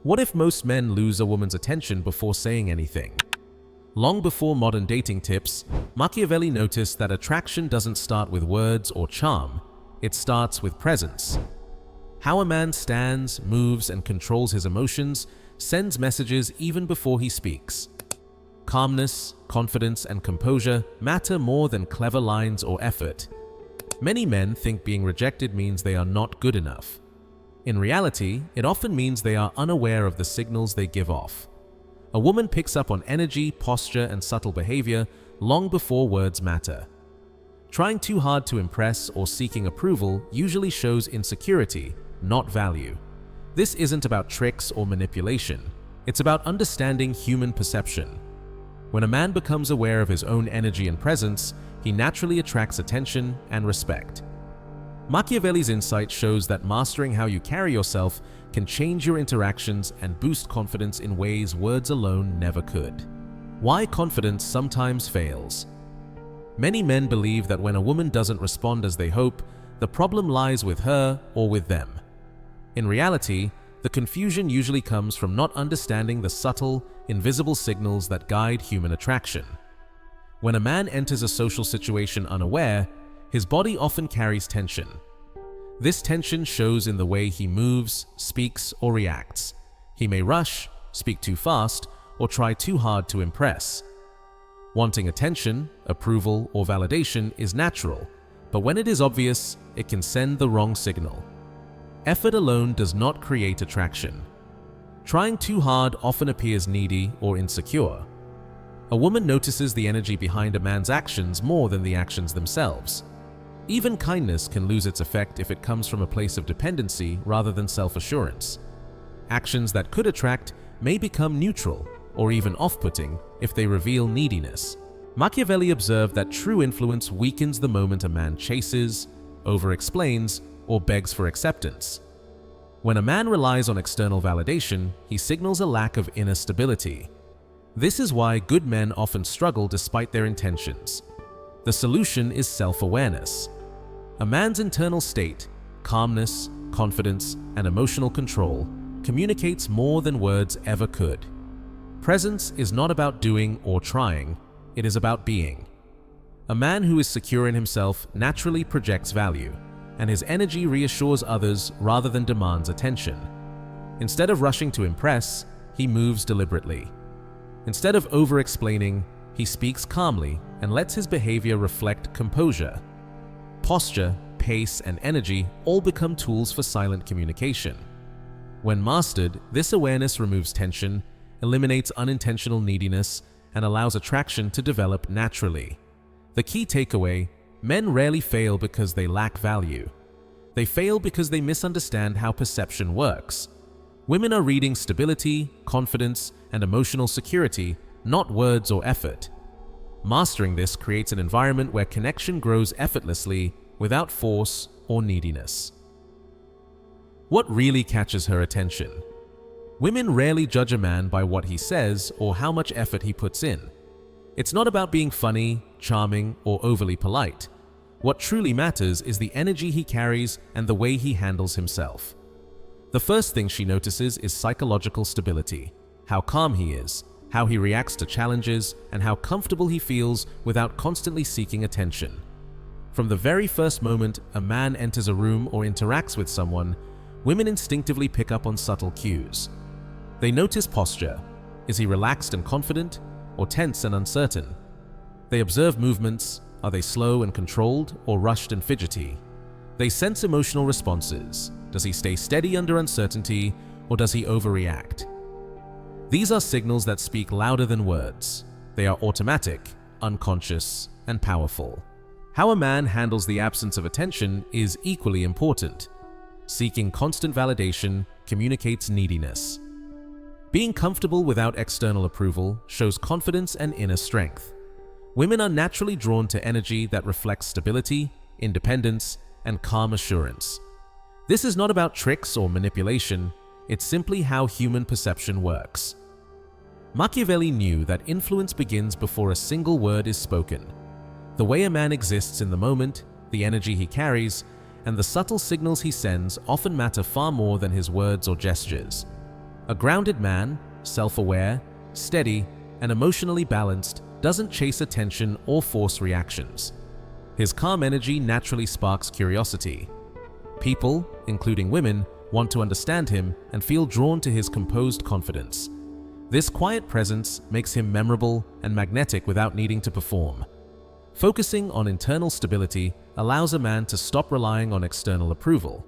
What if most men lose a woman's attention before saying anything? Long before modern dating tips, Machiavelli noticed that attraction doesn't start with words or charm, it starts with presence. How a man stands, moves, and controls his emotions sends messages even before he speaks. Calmness, confidence, and composure matter more than clever lines or effort. Many men think being rejected means they are not good enough. In reality, it often means they are unaware of the signals they give off. A woman picks up on energy, posture, and subtle behavior long before words matter. Trying too hard to impress or seeking approval usually shows insecurity, not value. This isn't about tricks or manipulation. It's about understanding human perception. When a man becomes aware of his own energy and presence, he naturally attracts attention and respect. Machiavelli's insight shows that mastering how you carry yourself can change your interactions and boost confidence in ways words alone never could. Why confidence sometimes fails. Many men believe that when a woman doesn't respond as they hope, the problem lies with her or with them. In reality, the confusion usually comes from not understanding the subtle, invisible signals that guide human attraction. When a man enters a social situation unaware, his body often carries tension. This tension shows in the way he moves, speaks, or reacts. He may rush, speak too fast, or try too hard to impress. Wanting attention, approval, or validation is natural, but when it is obvious, it can send the wrong signal. Effort alone does not create attraction. Trying too hard often appears needy or insecure. A woman notices the energy behind a man's actions more than the actions themselves. Even kindness can lose its effect if it comes from a place of dependency rather than self-assurance. Actions that could attract may become neutral or even off-putting if they reveal neediness. Machiavelli observed that true influence weakens the moment a man chases, over-explains, or begs for acceptance. When a man relies on external validation, he signals a lack of inner stability. This is why good men often struggle despite their intentions. The solution is self-awareness. A man's internal state, calmness, confidence, and emotional control communicates more than words ever could. Presence is not about doing or trying, it is about being. A man who is secure in himself naturally projects value, and his energy reassures others rather than demands attention. Instead of rushing to impress, he moves deliberately. Instead of over-explaining, he speaks calmly and lets his behavior reflect composure. Posture, pace, and energy all become tools for silent communication. When mastered, this awareness removes tension, eliminates unintentional neediness, and allows attraction to develop naturally. The key takeaway: men rarely fail because they lack value. They fail because they misunderstand how perception works. Women are reading stability, confidence, and emotional security, not words or effort. Mastering this creates an environment where connection grows effortlessly without force or neediness. What really catches her attention? Women rarely judge a man by what he says or how much effort he puts in. It's not about being funny, charming, or overly polite. What truly matters is the energy he carries and the way he handles himself. The first thing she notices is psychological stability, how calm he is, how he reacts to challenges, and how comfortable he feels without constantly seeking attention. From the very first moment a man enters a room or interacts with someone, women instinctively pick up on subtle cues. They notice posture. Is he relaxed and confident, or tense and uncertain? They observe movements. Are they slow and controlled, or rushed and fidgety? They sense emotional responses. Does he stay steady under uncertainty, or does he overreact? These are signals that speak louder than words. They are automatic, unconscious, and powerful. How a man handles the absence of attention is equally important. Seeking constant validation communicates neediness. Being comfortable without external approval shows confidence and inner strength. Women are naturally drawn to energy that reflects stability, independence, and calm assurance. This is not about tricks or manipulation, it's simply how human perception works. Machiavelli knew that influence begins before a single word is spoken. The way a man exists in the moment, the energy he carries, and the subtle signals he sends often matter far more than his words or gestures. A grounded man, self-aware, steady, and emotionally balanced, doesn't chase attention or force reactions. His calm energy naturally sparks curiosity. People, including women, want to understand him and feel drawn to his composed confidence. This quiet presence makes him memorable and magnetic without needing to perform. Focusing on internal stability allows a man to stop relying on external approval.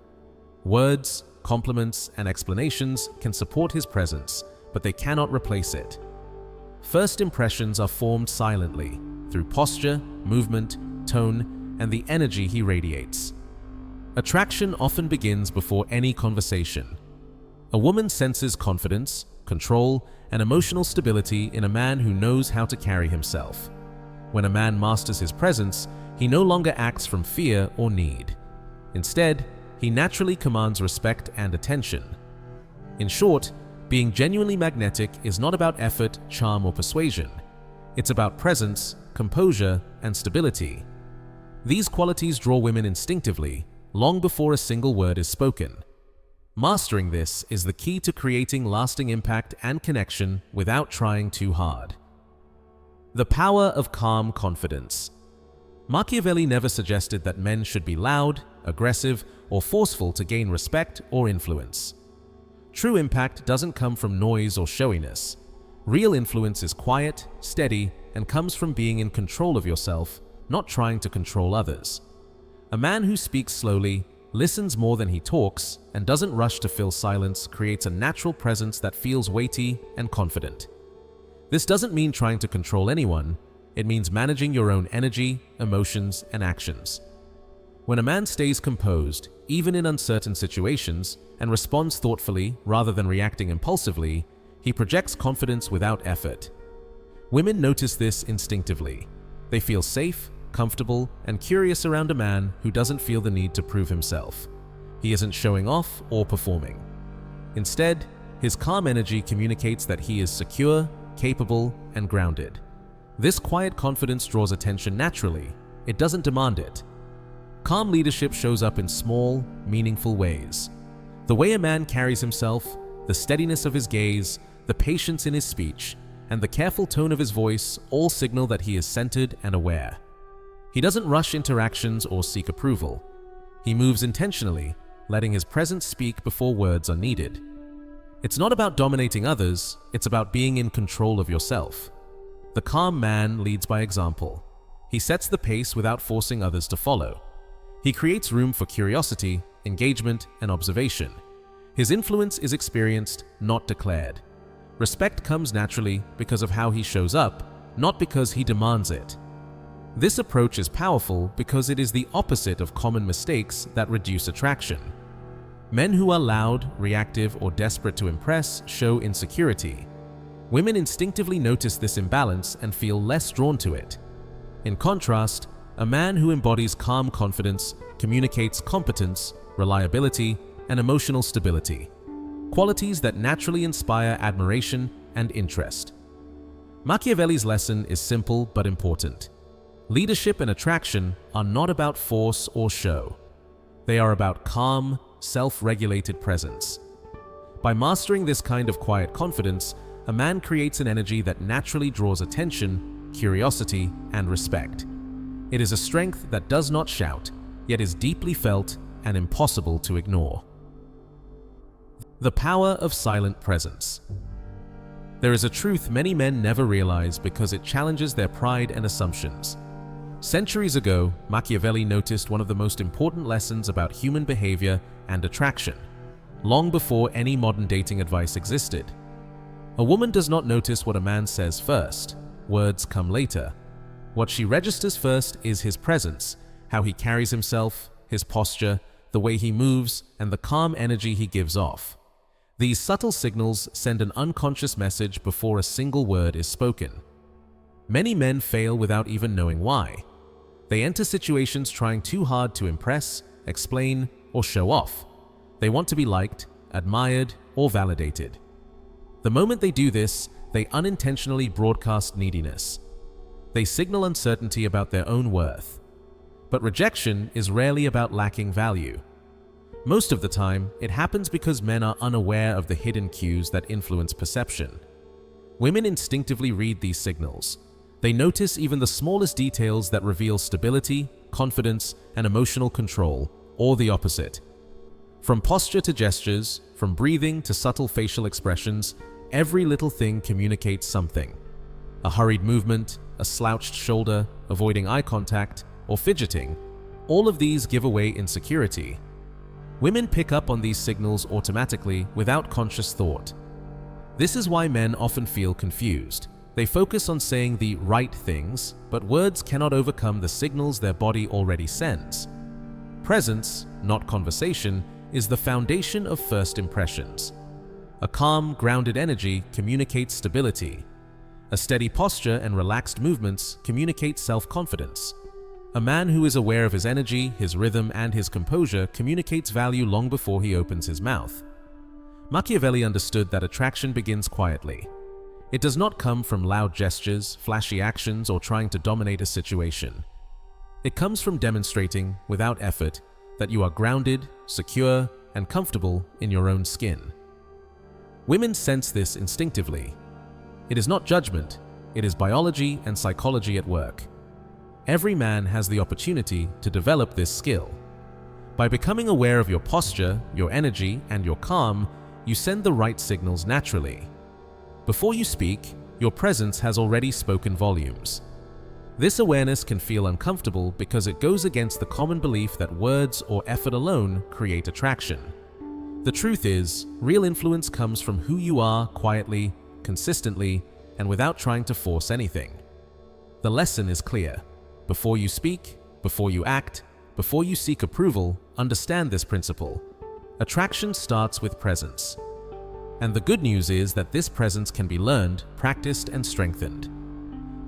Words, compliments, and explanations can support his presence, but they cannot replace it. First impressions are formed silently, through posture, movement, tone, and the energy he radiates. Attraction often begins before any conversation. A woman senses confidence, control, and emotional stability in a man who knows how to carry himself. When a man masters his presence, he no longer acts from fear or need. Instead, he naturally commands respect and attention. In short, being genuinely magnetic is not about effort, charm, or persuasion. It's about presence, composure, and stability. These qualities draw women instinctively, long before a single word is spoken. Mastering this is the key to creating lasting impact and connection without trying too hard. The power of calm confidence. Machiavelli never suggested that men should be loud, aggressive, or forceful to gain respect or influence. True impact doesn't come from noise or showiness. Real influence is quiet, steady, and comes from being in control of yourself, not trying to control others. A man who speaks slowly, listens more than he talks, and doesn't rush to fill silence creates a natural presence that feels weighty and confident. This doesn't mean trying to control anyone. It means managing your own energy, emotions, and actions. When a man stays composed, even in uncertain situations, and responds thoughtfully rather than reacting impulsively, he projects confidence without effort. Women notice this instinctively. They feel safe, comfortable, and curious around a man who doesn't feel the need to prove himself. He isn't showing off or performing. Instead, his calm energy communicates that he is secure, capable, and grounded. This quiet confidence draws attention naturally. It doesn't demand it. Calm leadership shows up in small, meaningful ways. The way a man carries himself, the steadiness of his gaze, the patience in his speech, and the careful tone of his voice all signal that he is centered and aware. He doesn't rush interactions or seek approval. He moves intentionally, letting his presence speak before words are needed. It's not about dominating others, it's about being in control of yourself. The calm man leads by example. He sets the pace without forcing others to follow. He creates room for curiosity, engagement, and observation. His influence is experienced, not declared. Respect comes naturally because of how he shows up, not because he demands it. This approach is powerful because it is the opposite of common mistakes that reduce attraction. Men who are loud, reactive, or desperate to impress show insecurity. Women instinctively notice this imbalance and feel less drawn to it. In contrast, a man who embodies calm confidence communicates competence, reliability, and emotional stability, qualities that naturally inspire admiration and interest. Machiavelli's lesson is simple but important. Leadership and attraction are not about force or show. They are about calm, self-regulated presence. By mastering this kind of quiet confidence, a man creates an energy that naturally draws attention, curiosity, and respect. It is a strength that does not shout, yet is deeply felt and impossible to ignore. The power of silent presence. There is a truth many men never realize because it challenges their pride and assumptions. Centuries ago, Machiavelli noticed one of the most important lessons about human behavior and attraction, long before any modern dating advice existed. A woman does not notice what a man says first. Words come later. What she registers first is his presence, how he carries himself, his posture, the way he moves, and the calm energy he gives off. These subtle signals send an unconscious message before a single word is spoken. Many men fail without even knowing why. They enter situations trying too hard to impress, explain, or show off. They want to be liked, admired, or validated. The moment they do this, they unintentionally broadcast neediness. They signal uncertainty about their own worth. But rejection is rarely about lacking value. Most of the time, it happens because men are unaware of the hidden cues that influence perception. Women instinctively read these signals. They notice even the smallest details that reveal stability, confidence, and emotional control, or the opposite. From posture to gestures, from breathing to subtle facial expressions, every little thing communicates something. A hurried movement, a slouched shoulder, avoiding eye contact, or fidgeting, all of these give away insecurity. Women pick up on these signals automatically without conscious thought. This is why men often feel confused. They focus on saying the right things, but words cannot overcome the signals their body already sends. Presence, not conversation, is the foundation of first impressions. A calm, grounded energy communicates stability. A steady posture and relaxed movements communicate self-confidence. A man who is aware of his energy, his rhythm, and his composure communicates value long before he opens his mouth. Machiavelli understood that attraction begins quietly. It does not come from loud gestures, flashy actions, or trying to dominate a situation. It comes from demonstrating, without effort, that you are grounded, secure, and comfortable in your own skin. Women sense this instinctively. It is not judgment, it is biology and psychology at work. Every man has the opportunity to develop this skill. By becoming aware of your posture, your energy, and your calm, you send the right signals naturally. Before you speak, your presence has already spoken volumes. This awareness can feel uncomfortable because it goes against the common belief that words or effort alone create attraction. The truth is, real influence comes from who you are quietly, consistently, and without trying to force anything. The lesson is clear. Before you speak, before you act, before you seek approval, understand this principle. Attraction starts with presence. And the good news is that this presence can be learned, practiced, and strengthened.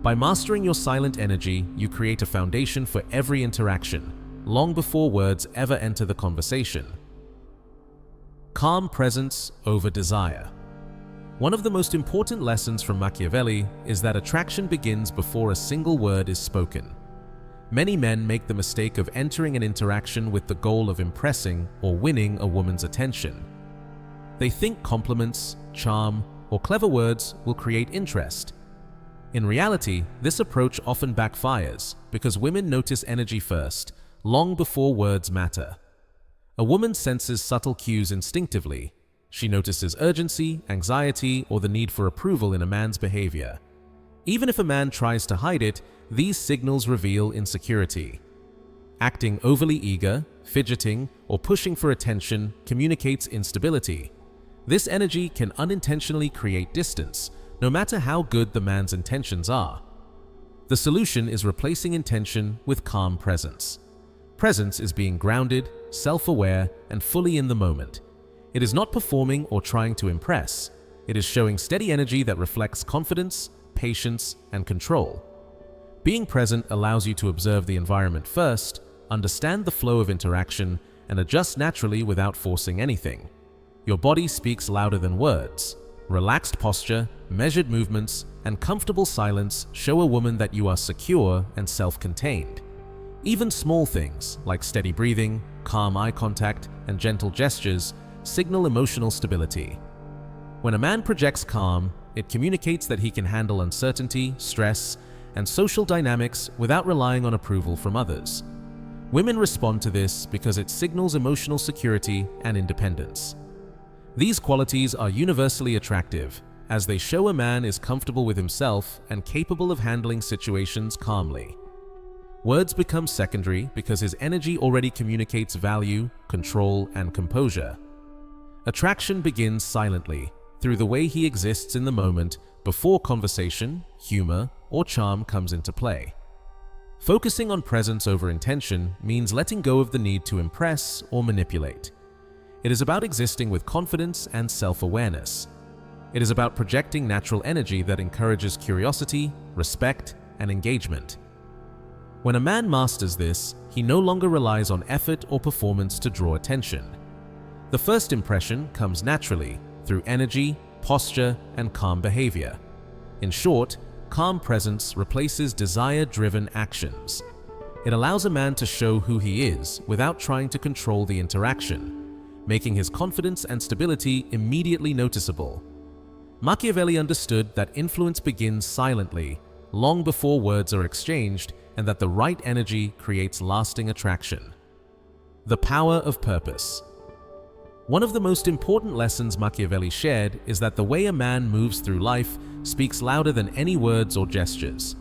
By mastering your silent energy, you create a foundation for every interaction, long before words ever enter the conversation. Calm presence over desire. One of the most important lessons from Machiavelli is that attraction begins before a single word is spoken. Many men make the mistake of entering an interaction with the goal of impressing or winning a woman's attention. They think compliments, charm, or clever words will create interest. In reality, this approach often backfires because women notice energy first, long before words matter. A woman senses subtle cues instinctively. She notices urgency, anxiety, or the need for approval in a man's behavior. Even if a man tries to hide it, these signals reveal insecurity. Acting overly eager, fidgeting, or pushing for attention communicates instability. This energy can unintentionally create distance, no matter how good the man's intentions are. The solution is replacing intention with calm presence. Presence is being grounded, self-aware, and fully in the moment. It is not performing or trying to impress. It is showing steady energy that reflects confidence, patience, and control. Being present allows you to observe the environment first, understand the flow of interaction, and adjust naturally without forcing anything. Your body speaks louder than words. Relaxed posture, measured movements, and comfortable silence show a woman that you are secure and self-contained. Even small things like steady breathing, calm eye contact, and gentle gestures signal emotional stability. When a man projects calm, it communicates that he can handle uncertainty, stress, and social dynamics without relying on approval from others. Women respond to this because it signals emotional security and independence. These qualities are universally attractive, as they show a man is comfortable with himself and capable of handling situations calmly. Words become secondary because his energy already communicates value, control, and composure. Attraction begins silently, through the way he exists in the moment before conversation, humor, or charm comes into play. Focusing on presence over intention means letting go of the need to impress or manipulate. It is about existing with confidence and self-awareness. It is about projecting natural energy that encourages curiosity, respect, and engagement. When a man masters this, he no longer relies on effort or performance to draw attention. The first impression comes naturally through energy, posture, and calm behavior. In short, calm presence replaces desire-driven actions. It allows a man to show who he is without trying to control the interaction. making his confidence and stability immediately noticeable. Machiavelli understood that influence begins silently, long before words are exchanged, and that the right energy creates lasting attraction. The power of purpose. One of the most important lessons Machiavelli shared is that the way a man moves through life speaks louder than any words or gestures.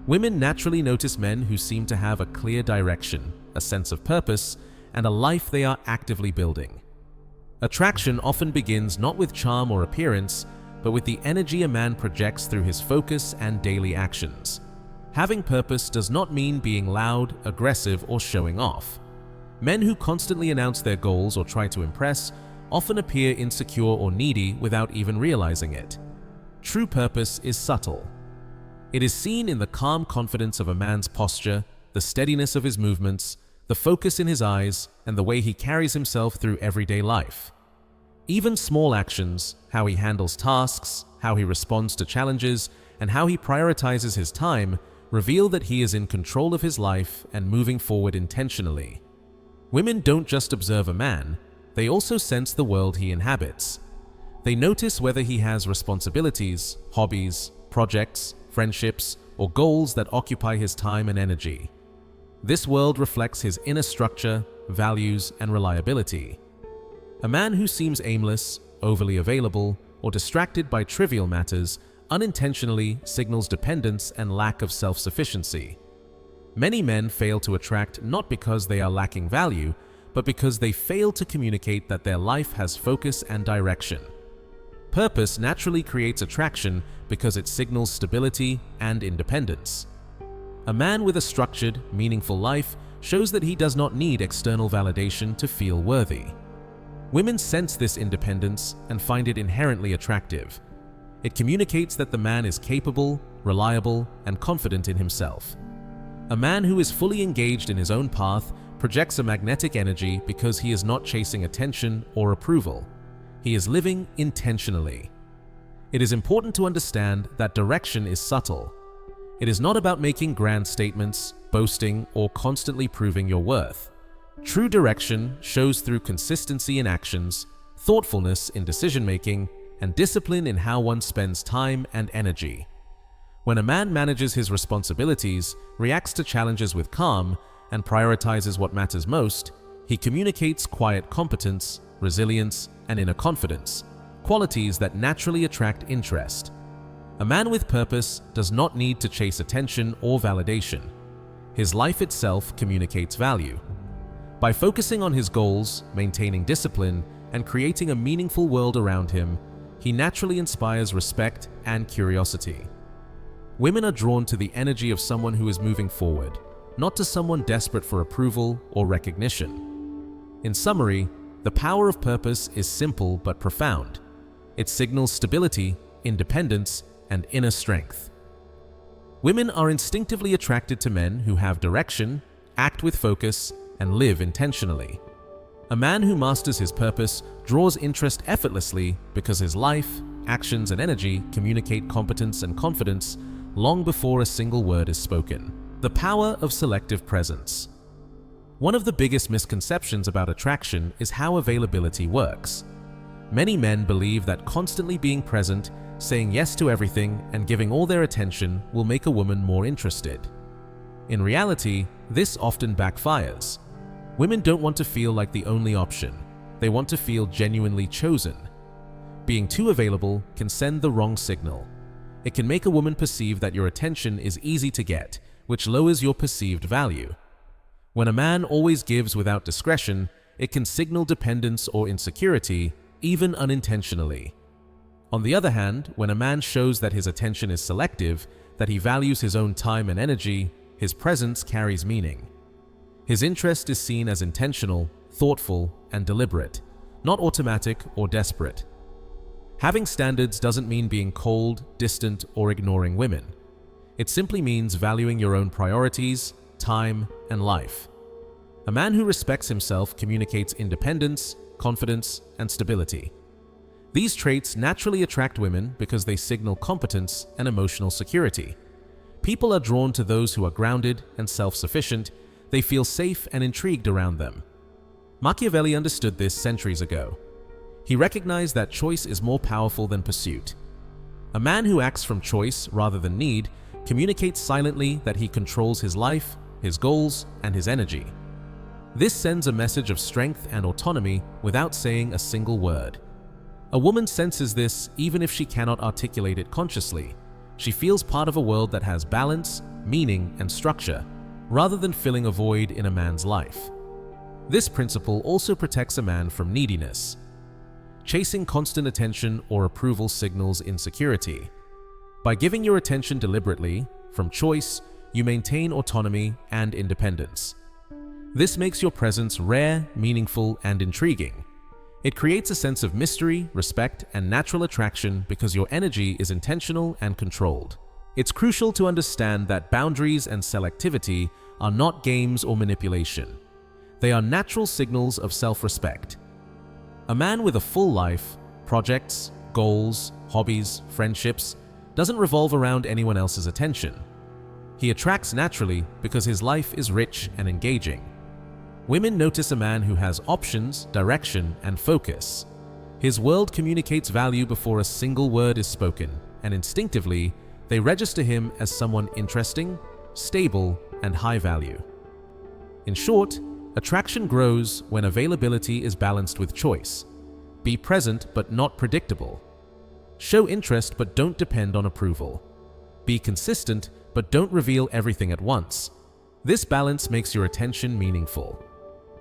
Women naturally notice men who seem to have a clear direction, a sense of purpose, and a life they are actively building. Attraction often begins not with charm or appearance, but with the energy a man projects through his focus and daily actions. Having purpose does not mean being loud, aggressive, or showing off. Men who constantly announce their goals or try to impress often appear insecure or needy without even realizing it. True purpose is subtle. It is seen in the calm confidence of a man's posture, the steadiness of his movements, the focus in his eyes, and the way he carries himself through everyday life. Even small actions, how he handles tasks, how he responds to challenges, and how he prioritizes his time, reveal that he is in control of his life and moving forward intentionally. Women don't just observe a man, they also sense the world he inhabits. They notice whether he has responsibilities, hobbies, projects, friendships, or goals that occupy his time and energy. This world reflects his inner structure, values, and reliability. A man who seems aimless, overly available, or distracted by trivial matters unintentionally signals dependence and lack of self-sufficiency. Many men fail to attract not because they are lacking value, but because they fail to communicate that their life has focus and direction. Purpose naturally creates attraction because it signals stability and independence. A man with a structured, meaningful life shows that he does not need external validation to feel worthy. Women sense this independence and find it inherently attractive. It communicates that the man is capable, reliable, and confident in himself. A man who is fully engaged in his own path projects a magnetic energy because he is not chasing attention or approval. He is living intentionally. It is important to understand that direction is subtle. It is not about making grand statements, boasting, or constantly proving your worth. True direction shows through consistency in actions, thoughtfulness in decision-making, and discipline in how one spends time and energy. When a man manages his responsibilities, reacts to challenges with calm, and prioritizes what matters most, he communicates quiet competence, resilience, and inner confidence, qualities that naturally attract interest. A man with purpose does not need to chase attention or validation. His life itself communicates value. By focusing on his goals, maintaining discipline, and creating a meaningful world around him, he naturally inspires respect and curiosity. Women are drawn to the energy of someone who is moving forward, not to someone desperate for approval or recognition. In summary, the power of purpose is simple but profound. It signals stability, independence, and inner strength. Women are instinctively attracted to men who have direction, act with focus, and live intentionally. A man who masters his purpose draws interest effortlessly because his life, actions, and energy communicate competence and confidence long before a single word is spoken. The power of selective presence. One of the biggest misconceptions about attraction is how availability works. Many men believe that constantly being present, saying yes to everything, and giving all their attention will make a woman more interested. In reality, this often backfires. Women don't want to feel like the only option. They want to feel genuinely chosen. Being too available can send the wrong signal. It can make a woman perceive that your attention is easy to get, which lowers your perceived value. When a man always gives without discretion, it can signal dependence or insecurity, even unintentionally. On the other hand, when a man shows that his attention is selective, that he values his own time and energy, his presence carries meaning. His interest is seen as intentional, thoughtful, and deliberate, not automatic or desperate. Having standards doesn't mean being cold, distant, or ignoring women. It simply means valuing your own priorities, time, and life. A man who respects himself communicates independence, confidence, and stability. These traits naturally attract women because they signal competence and emotional security. People are drawn to those who are grounded and self-sufficient. They feel safe and intrigued around them. Machiavelli understood this centuries ago. He recognized that choice is more powerful than pursuit. A man who acts from choice rather than need communicates silently that he controls his life, his goals, and his energy. This sends a message of strength and autonomy without saying a single word. A woman senses this even if she cannot articulate it consciously. She feels part of a world that has balance, meaning, and structure, rather than filling a void in a man's life. This principle also protects a man from neediness. Chasing constant attention or approval signals insecurity. By giving your attention deliberately, from choice, you maintain autonomy and independence. This makes your presence rare, meaningful, and intriguing. It creates a sense of mystery, respect, and natural attraction because your energy is intentional and controlled. It's crucial to understand that boundaries and selectivity are not games or manipulation. They are natural signals of self-respect. A man with a full life, projects, goals, hobbies, friendships, doesn't revolve around anyone else's attention. He attracts naturally because his life is rich and engaging. Women notice a man who has options, direction, and focus. His world communicates value before a single word is spoken, and instinctively, they register him as someone interesting, stable, and high value. In short, attraction grows when availability is balanced with choice. Be present but not predictable. Show interest but don't depend on approval. Be consistent but don't reveal everything at once. This balance makes your attention meaningful.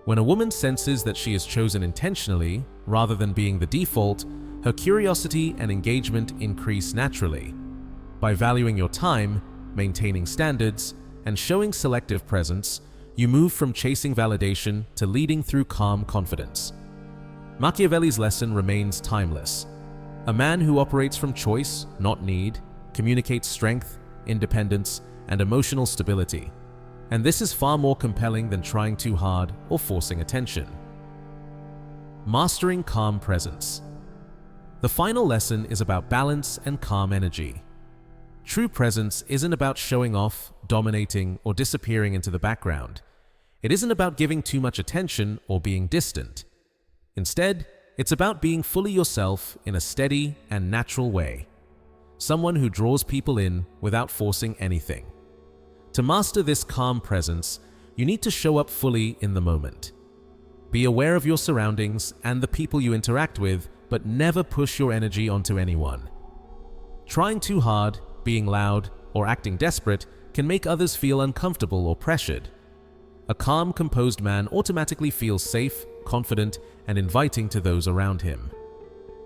When a woman senses that she is chosen intentionally, rather than being the default, her curiosity and engagement increase naturally. By valuing your time, maintaining standards, and showing selective presence, you move from chasing validation to leading through calm confidence. Machiavelli's lesson remains timeless. A man who operates from choice, not need, communicates strength, independence, and emotional stability. And this is far more compelling than trying too hard or forcing attention. Mastering calm presence. The final lesson is about balance and calm energy. True presence isn't about showing off, dominating, or disappearing into the background. It isn't about giving too much attention or being distant. Instead, it's about being fully yourself in a steady and natural way. Someone who draws people in without forcing anything. To master this calm presence, you need to show up fully in the moment. Be aware of your surroundings and the people you interact with, but never push your energy onto anyone. Trying too hard, being loud, or acting desperate can make others feel uncomfortable or pressured. A calm, composed man automatically feels safe, confident, and inviting to those around him.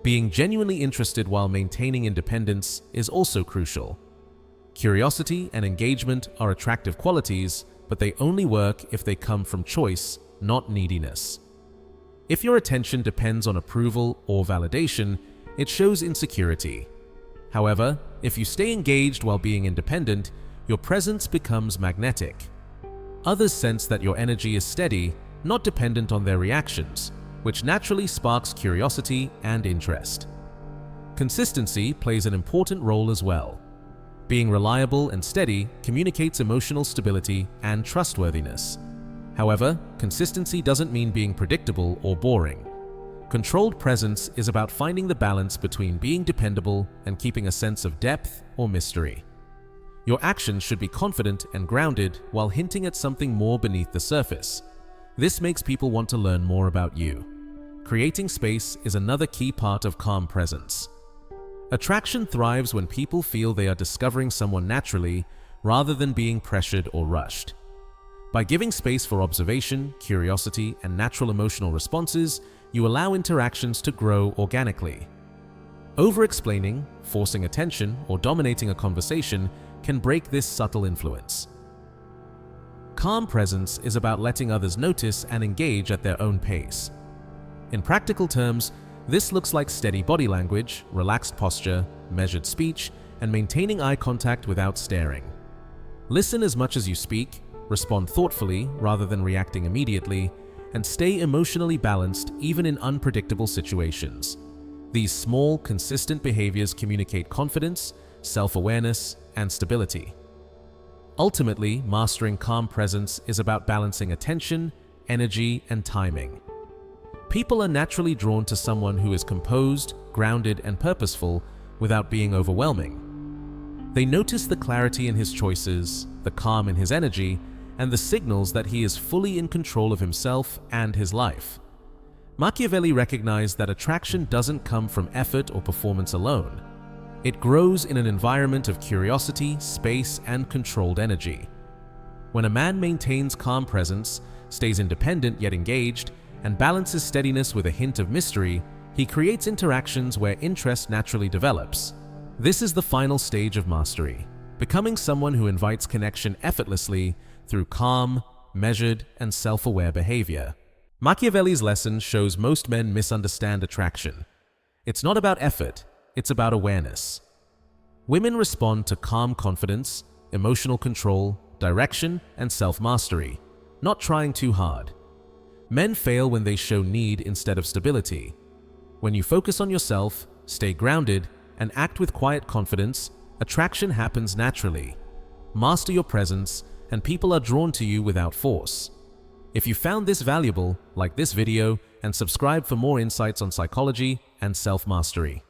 Being genuinely interested while maintaining independence is also crucial. Curiosity and engagement are attractive qualities, but they only work if they come from choice, not neediness. If your attention depends on approval or validation, it shows insecurity. However, if you stay engaged while being independent, your presence becomes magnetic. Others sense that your energy is steady, not dependent on their reactions, which naturally sparks curiosity and interest. Consistency plays an important role as well. Being reliable and steady communicates emotional stability and trustworthiness. However, consistency doesn't mean being predictable or boring. Controlled presence is about finding the balance between being dependable and keeping a sense of depth or mystery. Your actions should be confident and grounded while hinting at something more beneath the surface. This makes people want to learn more about you. Creating space is another key part of calm presence. Attraction thrives when people feel they are discovering someone naturally rather than being pressured or rushed. By giving space for observation, curiosity, and natural emotional responses, you allow interactions to grow organically. Over-explaining, forcing attention, or dominating a conversation can break this subtle influence. Calm presence is about letting others notice and engage at their own pace. In practical terms, this looks like steady body language, relaxed posture, measured speech, and maintaining eye contact without staring. Listen as much as you speak, respond thoughtfully rather than reacting immediately, and stay emotionally balanced even in unpredictable situations. These small, consistent behaviors communicate confidence, self-awareness, and stability. Ultimately, mastering calm presence is about balancing attention, energy, and timing. People are naturally drawn to someone who is composed, grounded, and purposeful without being overwhelming. They notice the clarity in his choices, the calm in his energy, and the signals that he is fully in control of himself and his life. Machiavelli recognized that attraction doesn't come from effort or performance alone. It grows in an environment of curiosity, space, and controlled energy. When a man maintains calm presence, stays independent yet engaged, and balances steadiness with a hint of mystery, he creates interactions where interest naturally develops. This is the final stage of mastery, becoming someone who invites connection effortlessly through calm, measured, and self-aware behavior. Machiavelli's lesson shows most men misunderstand attraction. It's not about effort, it's about awareness. Women respond to calm confidence, emotional control, direction, and self-mastery, not trying too hard. Men fail when they show need instead of stability. When you focus on yourself, stay grounded, and act with quiet confidence, attraction happens naturally. Master your presence, and people are drawn to you without force. If you found this valuable, like this video and subscribe for more insights on psychology and self-mastery.